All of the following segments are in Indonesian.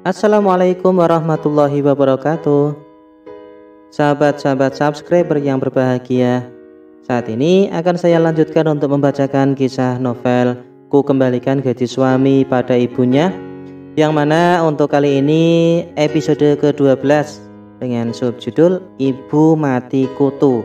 Assalamualaikum warahmatullahi wabarakatuh. Sahabat-sahabat subscriber yang berbahagia, saat ini akan saya lanjutkan untuk membacakan kisah novel Ku Kembalikan Gaji Suami pada Ibunya, yang mana untuk kali ini episode ke-12 dengan subjudul Ibu Mati Kutu.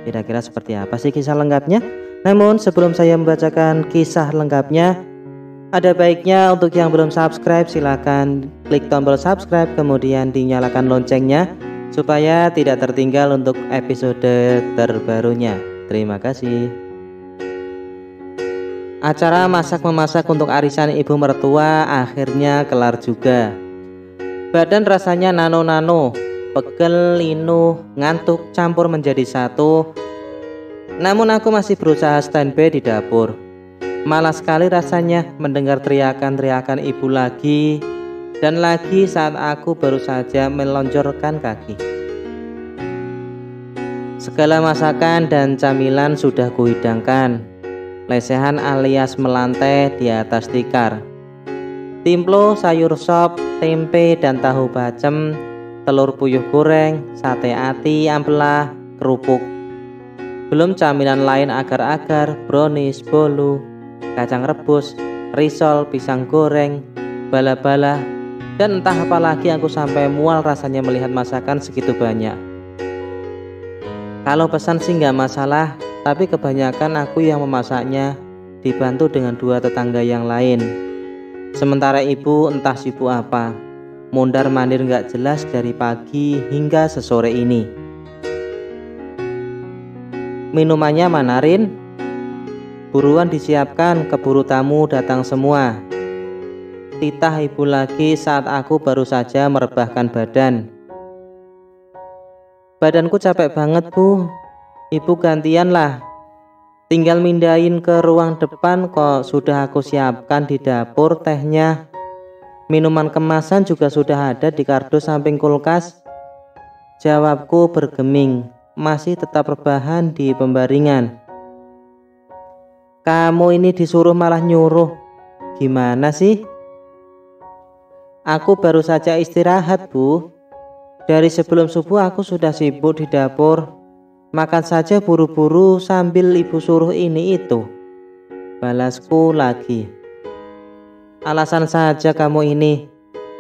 Kira-kira seperti apa sih kisah lengkapnya? Namun sebelum saya membacakan kisah lengkapnya, ada baiknya untuk yang belum subscribe silahkan klik tombol subscribe, kemudian dinyalakan loncengnya supaya tidak tertinggal untuk episode terbarunya. Terima kasih. Acara masak-memasak untuk arisan ibu mertua akhirnya kelar juga. Badan rasanya nano-nano, pegel, linu, ngantuk campur menjadi satu. Namun aku masih berusaha standby di dapur. Malas sekali rasanya mendengar teriakan-teriakan ibu lagi dan lagi saat aku baru saja melonjorkan kaki. Segala masakan dan camilan sudah kuhidangkan. Lesehan alias melantai di atas tikar. Timplo, sayur sop, tempe dan tahu bacem, telur puyuh goreng, sate ati, ampela, kerupuk. Belum camilan lain agar-agar, brownies, bolu, kacang rebus, risol, pisang goreng, bala-bala, dan entah apa lagi. Aku sampai mual rasanya melihat masakan segitu banyak. Kalau pesan sih nggak masalah, tapi kebanyakan aku yang memasaknya, dibantu dengan dua tetangga yang lain. Sementara ibu entah sibuk apa, mondar-mandir nggak jelas dari pagi hingga sesore ini. Minumannya mana, Rin? Buruan disiapkan, keburu tamu datang semua. Titah ibu lagi saat aku baru saja merebahkan badan. Badanku capek banget, Bu. Ibu gantian lah. Tinggal mindahin ke ruang depan kok, sudah aku siapkan di dapur tehnya. Minuman kemasan juga sudah ada di kardus samping kulkas. Jawabku bergeming, masih tetap rebahan di pembaringan. Kamu ini disuruh malah nyuruh. Gimana sih? Aku baru saja istirahat, Bu. Dari sebelum subuh aku sudah sibuk di dapur. Makan saja buru-buru sambil ibu suruh ini itu. Balasku lagi. Alasan saja kamu ini.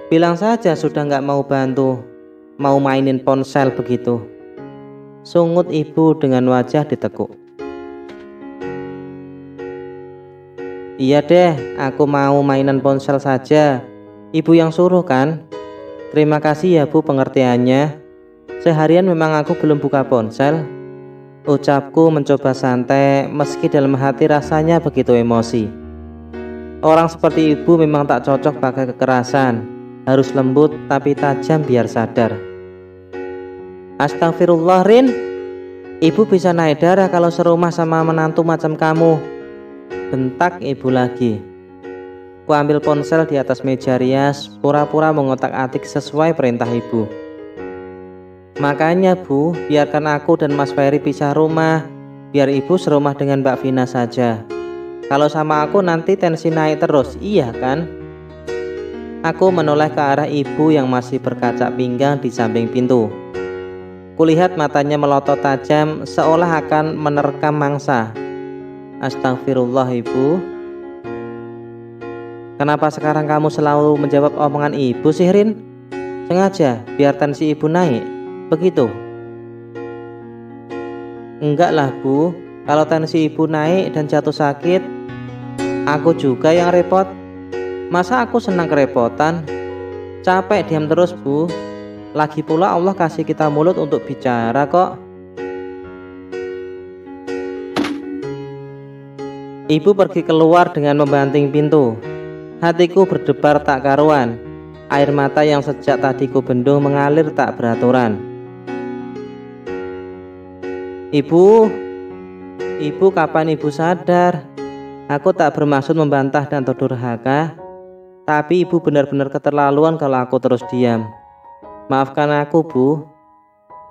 Bilang saja sudah nggak mau bantu. Mau mainin ponsel begitu. Sungut ibu dengan wajah ditekuk. Iya deh, aku mau mainan ponsel saja. Ibu yang suruh kan? Terima kasih ya Bu pengertiannya. Seharian memang aku belum buka ponsel. Ucapku mencoba santai meski dalam hati rasanya begitu emosi. Orang seperti ibu memang tak cocok pakai kekerasan. Harus lembut tapi tajam biar sadar. Astagfirullah, Rin. Ibu bisa naik darah kalau serumah sama menantu macam kamu. Bentak ibu lagi. Ku ambil ponsel di atas meja rias, pura-pura mengotak-atik sesuai perintah ibu. Makanya Bu, biarkan aku dan Mas Ferry pisah rumah. Biar ibu serumah dengan Mbak Vina saja. Kalau sama aku nanti tensi naik terus, iya kan? Aku menoleh ke arah ibu yang masih berkaca pinggang di samping pintu. Kulihat matanya melotot tajam seolah akan menerkam mangsa. Astagfirullah ibu. Kenapa sekarang kamu selalu menjawab omongan ibu sih, Rin? Sengaja biar tensi ibu naik, begitu? Enggak lah Bu, kalau tensi ibu naik dan jatuh sakit, aku juga yang repot. Masa aku senang kerepotan? Capek diam terus Bu. Lagi pula Allah kasih kita mulut untuk bicara kok. Ibu pergi keluar dengan membanting pintu. Hatiku berdebar tak karuan. Air mata yang sejak tadi ku bendung mengalir tak beraturan. Ibu kapan ibu sadar? Aku tak bermaksud membantah dan durhaka, tapi ibu benar-benar keterlaluan kalau aku terus diam. Maafkan aku Bu.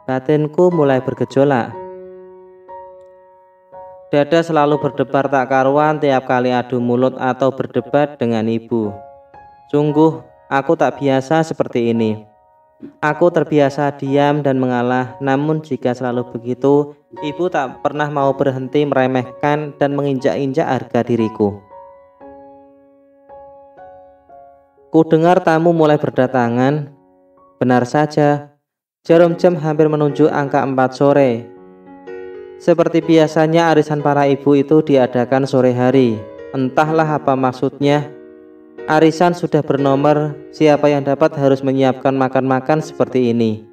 Batinku mulai bergejolak. Dada selalu berdebar tak karuan tiap kali adu mulut atau berdebat dengan ibu. Sungguh Aku tak biasa seperti ini. Aku terbiasa diam dan mengalah, namun jika selalu begitu, ibu tak pernah mau berhenti meremehkan dan menginjak-injak harga diriku. Ku dengar tamu mulai berdatangan. Benar saja, jarum jam hampir menunjuk angka 4 sore. Seperti biasanya arisan para ibu itu diadakan sore hari. Entahlah apa maksudnya. Arisan sudah bernomor, siapa yang dapat harus menyiapkan makan-makan seperti ini.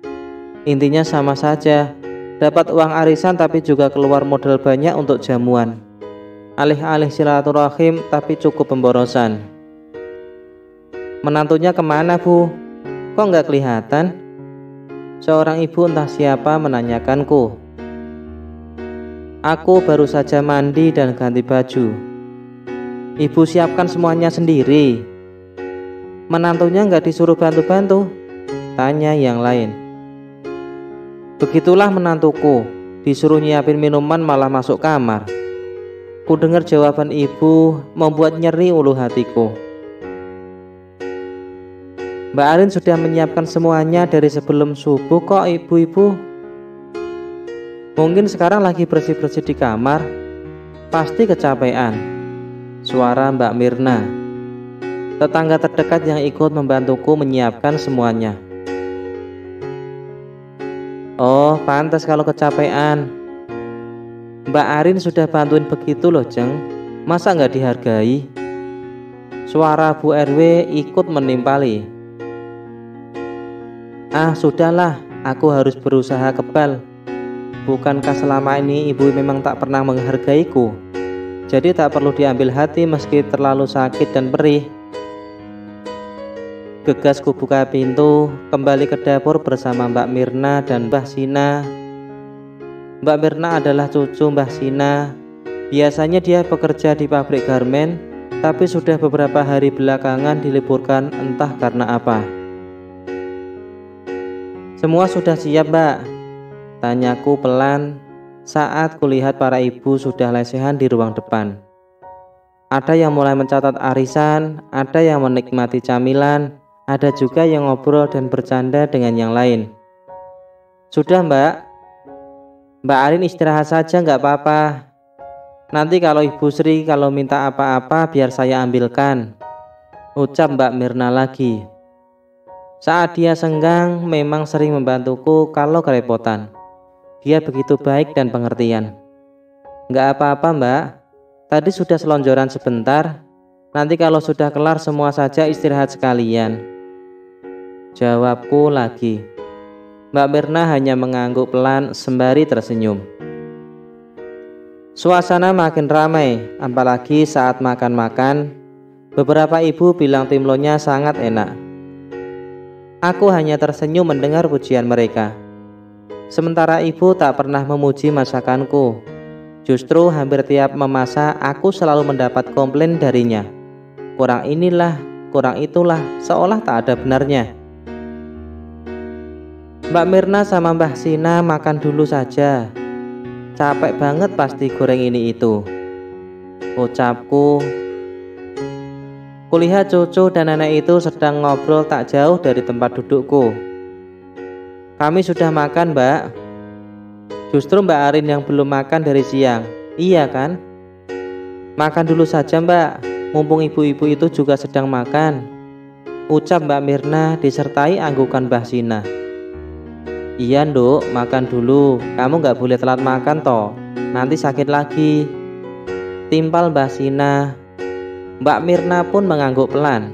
Intinya sama saja, dapat uang arisan tapi juga keluar modal banyak untuk jamuan. Alih-alih silaturahim tapi cukup pemborosan. Menantunya kemana, Bu? Kok nggak kelihatan? Seorang ibu entah siapa menanyakanku. Aku baru saja mandi dan ganti baju. Ibu siapkan semuanya sendiri. Menantunya nggak disuruh bantu-bantu? Tanya yang lain. Begitulah menantuku, disuruh nyiapin minuman malah masuk kamar. Ku dengar jawaban ibu membuat nyeri ulu hatiku. Mbak Arin sudah menyiapkan semuanya dari sebelum subuh kok ibu-ibu. Mungkin sekarang lagi bersih-bersih di kamar. Pasti kecapean. Suara Mbak Mirna, tetangga terdekat yang ikut membantuku menyiapkan semuanya. Oh, pantas kalau kecapean. Mbak Arin sudah bantuin begitu loh, Jeng. Masa nggak dihargai? Suara Bu RW ikut menimpali. Ah, sudahlah, aku harus berusaha kebal. Bukankah selama ini ibu memang tak pernah menghargaiku? Jadi tak perlu diambil hati meski terlalu sakit dan perih. Gegas ku buka pintu, kembali ke dapur bersama Mbak Mirna dan Mbah Sina. Mbak Mirna adalah cucu Mbah Sina. Biasanya dia bekerja di pabrik garmen, tapi sudah beberapa hari belakangan diliburkan entah karena apa. Semua sudah siap, Mbak? Tanyaku pelan saat kulihat para ibu sudah lesehan di ruang depan. Ada yang mulai mencatat arisan, ada yang menikmati camilan, ada juga yang ngobrol dan bercanda dengan yang lain. Sudah, Mbak? Mbak Arin istirahat saja nggak apa-apa. Nanti kalau Ibu Sri kalau minta apa-apa biar saya ambilkan, ucap Mbak Mirna lagi. Saat dia senggang memang sering membantuku kalau kerepotan. Dia begitu baik dan pengertian. Nggak apa-apa, Mbak. Tadi sudah selonjoran sebentar. Nanti kalau sudah kelar semua saja istirahat sekalian. Jawabku lagi. Mbak Mirna hanya mengangguk pelan sembari tersenyum. Suasana makin ramai, apalagi saat makan-makan. Beberapa ibu bilang timlonya sangat enak. Aku hanya tersenyum mendengar pujian mereka. Sementara ibu tak pernah memuji masakanku. Justru hampir tiap memasak aku selalu mendapat komplain darinya. Kurang inilah, kurang itulah, seolah tak ada benarnya. Mbak Mirna sama Mbah Sina makan dulu saja. Capek banget pasti goreng ini itu, ucapku. Kulihat cucu dan nenek itu sedang ngobrol tak jauh dari tempat dudukku. Kami sudah makan, Mbak. Justru Mbak Arin yang belum makan dari siang. Iya kan? Makan dulu saja, Mbak. Mumpung ibu-ibu itu juga sedang makan, ucap Mbak Mirna disertai anggukan Mbah Sina. Iya, Nduk, makan dulu. Kamu nggak boleh telat makan toh. Nanti sakit lagi, timpal Mbah Sina. Mbak Mirna pun mengangguk pelan.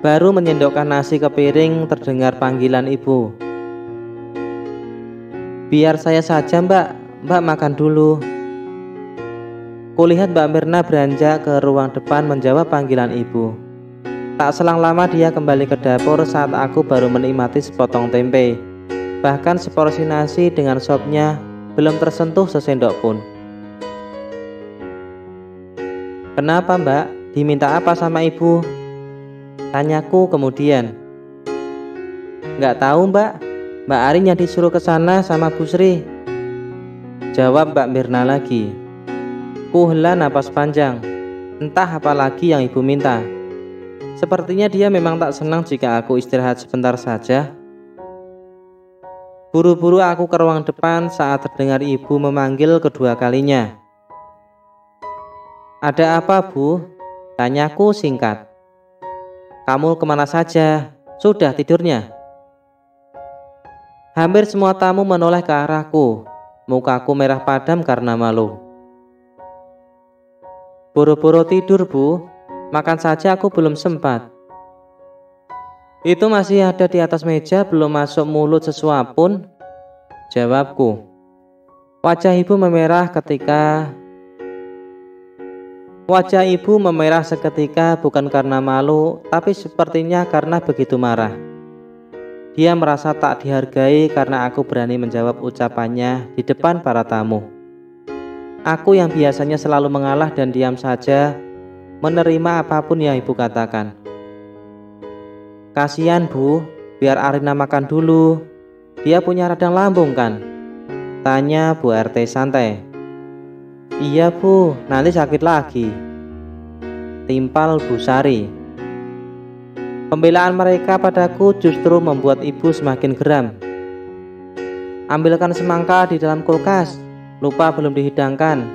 Baru menyendokkan nasi ke piring terdengar panggilan ibu. Biar saya saja, Mbak. Mbak makan dulu. Kulihat Mbak Mirna beranjak ke ruang depan menjawab panggilan ibu. Tak selang lama dia kembali ke dapur saat aku baru menikmati sepotong tempe. Bahkan seporsi nasi dengan sopnya belum tersentuh sesendok pun. Kenapa, Mbak? Diminta apa sama ibu? Tanyaku kemudian. Nggak tahu, Mbak. Mbak Arin yang disuruh ke sana sama Bu Sri, jawab Mbak Mirna lagi. Ku hela napas panjang. Entah apa lagi yang ibu minta. Sepertinya dia memang tak senang jika aku istirahat sebentar saja. Buru-buru aku ke ruang depan saat terdengar ibu memanggil kedua kalinya. "Ada apa, Bu?" tanyaku singkat. "Kamu kemana saja? Sudah tidurnya?" Hampir semua tamu menoleh ke arahku. Mukaku merah padam karena malu. "Buru-buru tidur, Bu. Makan saja aku belum sempat." "Itu masih ada di atas meja, belum masuk mulut sesuap pun," jawabku. Wajah ibu memerah seketika, bukan karena malu, tapi sepertinya karena begitu marah. Dia merasa tak dihargai karena aku berani menjawab ucapannya di depan para tamu. Aku yang biasanya selalu mengalah dan diam saja, menerima apapun yang ibu katakan. "Kasihan, Bu, biar Arina makan dulu. Dia punya radang lambung kan?" tanya Bu RT santai. "Iya, Bu, nanti sakit lagi," timpal Bu Sari. Pembelaan mereka padaku justru membuat ibu semakin geram. "Ambilkan semangka di dalam kulkas, lupa belum dihidangkan,"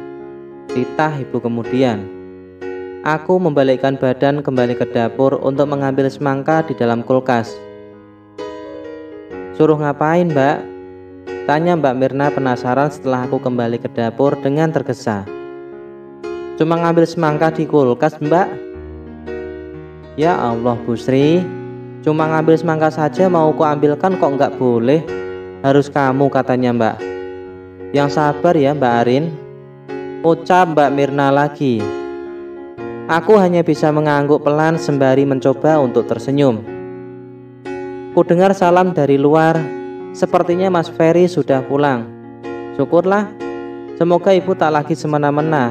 titah ibu kemudian. Aku membalikkan badan kembali ke dapur untuk mengambil semangka di dalam kulkas. "Suruh ngapain, Mbak?" tanya Mbak Mirna penasaran setelah aku kembali ke dapur dengan tergesa. "Cuma ngambil semangka di kulkas, Mbak." "Ya Allah, Bu Sri, cuma ngambil semangka saja mau ku ambilkan kok nggak boleh? Harus kamu," katanya Mbak. "Yang sabar ya Mbak Arin," ucap Mbak Mirna lagi. Aku hanya bisa mengangguk pelan sembari mencoba untuk tersenyum. Ku dengar salam dari luar, sepertinya Mas Ferry sudah pulang. Syukurlah, semoga ibu tak lagi semena-mena.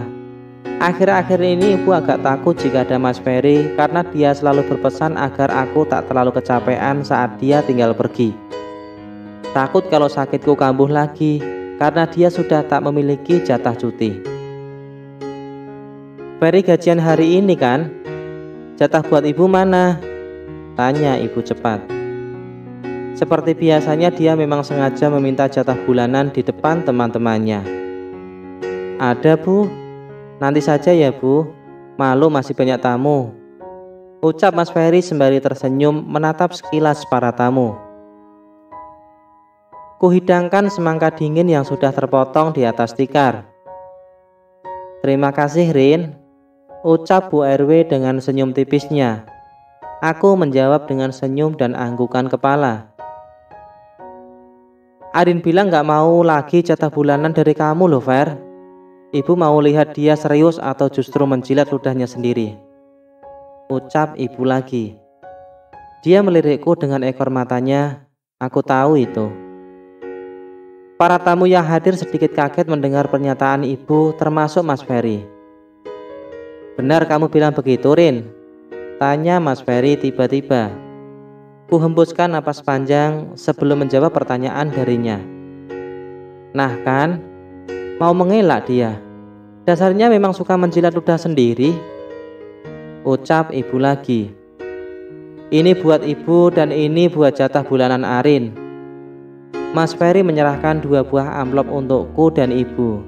Akhir-akhir ini ibu agak takut jika ada Mas Ferry karena dia selalu berpesan agar aku tak terlalu kecapean saat dia tinggal pergi. Takut kalau sakitku kambuh lagi karena dia sudah tak memiliki jatah cuti. "Ferry gajian hari ini kan? Jatah buat ibu mana?" tanya ibu cepat. Seperti biasanya dia memang sengaja meminta jatah bulanan di depan teman-temannya. "Ada, Bu. Nanti saja ya, Bu. Malu masih banyak tamu," ucap Mas Ferry sembari tersenyum menatap sekilas para tamu. Kuhidangkan semangka dingin yang sudah terpotong di atas tikar. "Terima kasih, Rin," ucap Bu RW dengan senyum tipisnya. Aku menjawab dengan senyum dan anggukan kepala. "Arin bilang gak mau lagi jatah bulanan dari kamu loh, Fer. Ibu mau lihat dia serius atau justru menjilat ludahnya sendiri," ucap ibu lagi. Dia melirikku dengan ekor matanya. Aku tahu itu. Para tamu yang hadir sedikit kaget mendengar pernyataan ibu, termasuk Mas Ferry. "Benar kamu bilang begitu, Rin?" tanya Mas Ferry tiba-tiba. Ku hembuskan napas panjang sebelum menjawab pertanyaan darinya. "Nah kan, mau mengelak dia. Dasarnya memang suka menjilat ludah sendiri," ucap ibu lagi. "Ini buat ibu dan ini buat jatah bulanan Arin." Mas Ferry menyerahkan 2 buah amplop untukku dan ibu.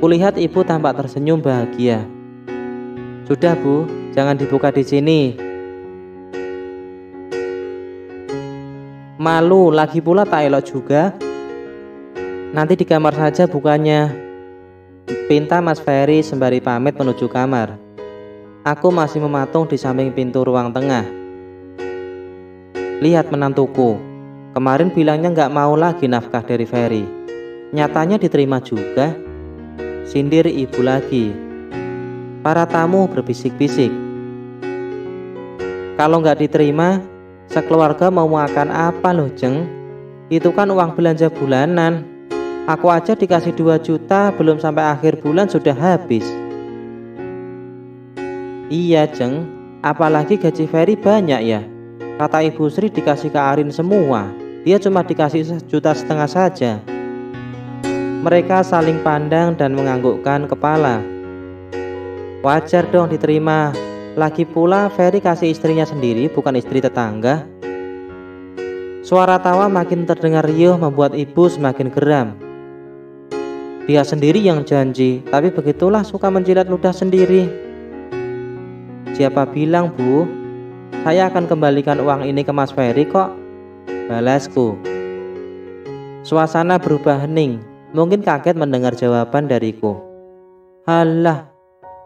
Kulihat ibu tampak tersenyum bahagia. "Sudah, Bu, jangan dibuka di sini. Malu, lagi pula tak elok juga. Nanti di kamar saja bukanya," pinta Mas Ferry sembari pamit menuju kamar. Aku masih mematung di samping pintu ruang tengah. "Lihat menantuku, kemarin bilangnya gak mau lagi nafkah dari Ferry. Nyatanya diterima juga," sindir ibu lagi. Para tamu berbisik-bisik. "Kalau gak diterima, sekeluarga mau makan apa loh, Jeng? Itu kan uang belanja bulanan. Aku aja dikasih 2 juta, belum sampai akhir bulan sudah habis." "Iya, Jeng, apalagi gaji Ferry banyak ya. Kata Ibu Sri dikasih ke Arin semua. Dia cuma dikasih 1,5 juta saja." Mereka saling pandang dan menganggukkan kepala. "Wajar dong diterima. Lagi pula Ferry kasih istrinya sendiri, bukan istri tetangga. Suara tawa makin terdengar riuh membuat ibu semakin geram. Dia sendiri yang janji, tapi begitulah suka menjilat ludah sendiri. Siapa bilang, Bu? Saya akan kembalikan uang ini ke Mas Ferry kok, balasku. Suasana berubah hening, mungkin kaget mendengar jawaban dariku. Halah,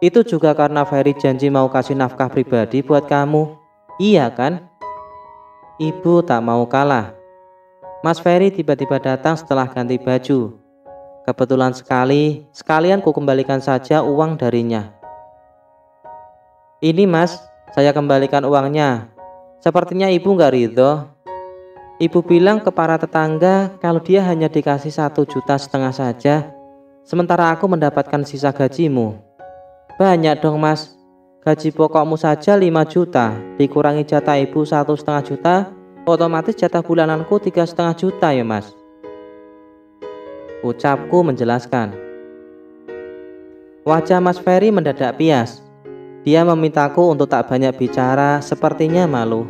itu juga karena Ferry janji mau kasih nafkah pribadi buat kamu. Iya kan? Ibu tak mau kalah. Mas Ferry tiba-tiba datang setelah ganti baju. Kebetulan sekalian ku kembalikan saja uang darinya. Ini Mas, saya kembalikan uangnya. Sepertinya ibu nggak ridho. Ibu bilang ke para tetangga kalau dia hanya dikasih 1,5 juta saja, sementara aku mendapatkan sisa gajimu. Banyak dong Mas, gaji pokokmu saja 5 juta, dikurangi jatah ibu 1,5 juta, otomatis jatah bulananku 3,5 juta ya Mas. Ucapku menjelaskan. Wajah Mas Ferry mendadak pias. Dia memintaku untuk tak banyak bicara, sepertinya malu.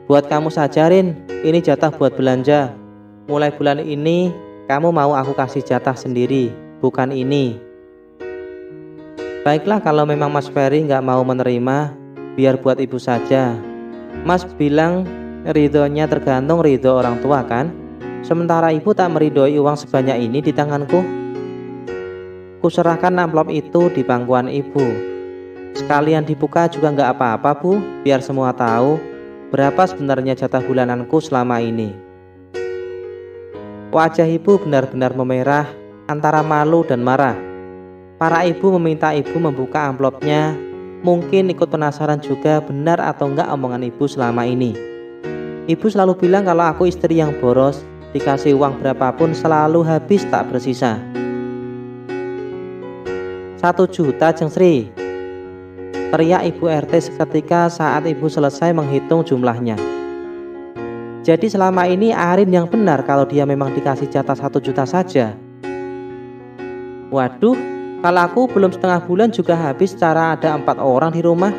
Buat kamu saja Rin, ini jatah buat belanja. Mulai bulan ini kamu mau aku kasih jatah sendiri, bukan ini. Baiklah kalau memang Mas Ferry nggak mau menerima, biar buat ibu saja. Mas bilang ridhonya tergantung ridho orang tua kan? Sementara ibu tak meridhoi uang sebanyak ini di tanganku. Kuserahkan amplop itu di pangkuan ibu. Sekalian dibuka juga nggak apa-apa Bu, biar semua tahu berapa sebenarnya jatah bulananku selama ini. Wajah ibu benar-benar memerah antara malu dan marah. Para ibu meminta ibu membuka amplopnya, mungkin ikut penasaran juga benar atau enggak omongan ibu selama ini. Ibu selalu bilang kalau aku istri yang boros, dikasih uang berapapun selalu habis tak bersisa. 1 juta Jeng Sri, teriak ibu RT seketika saat ibu selesai menghitung jumlahnya. Jadi selama ini Arin yang benar kalau dia memang dikasih jatah 1 juta saja. Waduh, kalau aku belum setengah bulan juga habis cara ada 4 orang di rumah.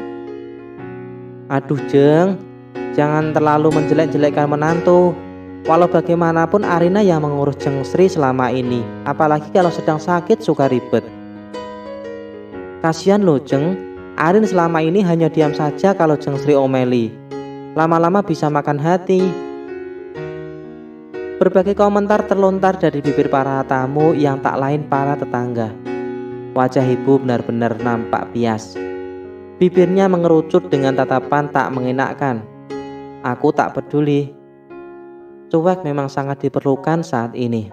Aduh Jeng, jangan terlalu menjelek-jelekkan menantu. Walau bagaimanapun Arina yang mengurus Jeng Sri selama ini, apalagi kalau sedang sakit suka ribet. Kasihan loh Jeng, Arin selama ini hanya diam saja kalau Jeng Sri omeli. Lama-lama bisa makan hati. Berbagai komentar terlontar dari bibir para tamu yang tak lain para tetangga. Wajah ibu benar-benar nampak bias. Bibirnya mengerucut dengan tatapan tak mengenakkan. Aku tak peduli. Cuek memang sangat diperlukan saat ini.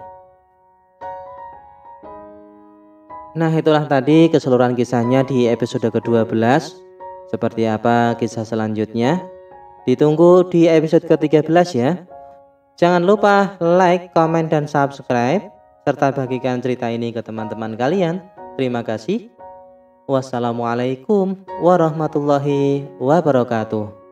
Nah itulah tadi keseluruhan kisahnya di episode ke-12. Seperti apa kisah selanjutnya? Ditunggu di episode ke-13 ya. Jangan lupa like, komen, dan subscribe, serta bagikan cerita ini ke teman-teman kalian. Terima kasih. Wassalamualaikum warahmatullahi wabarakatuh.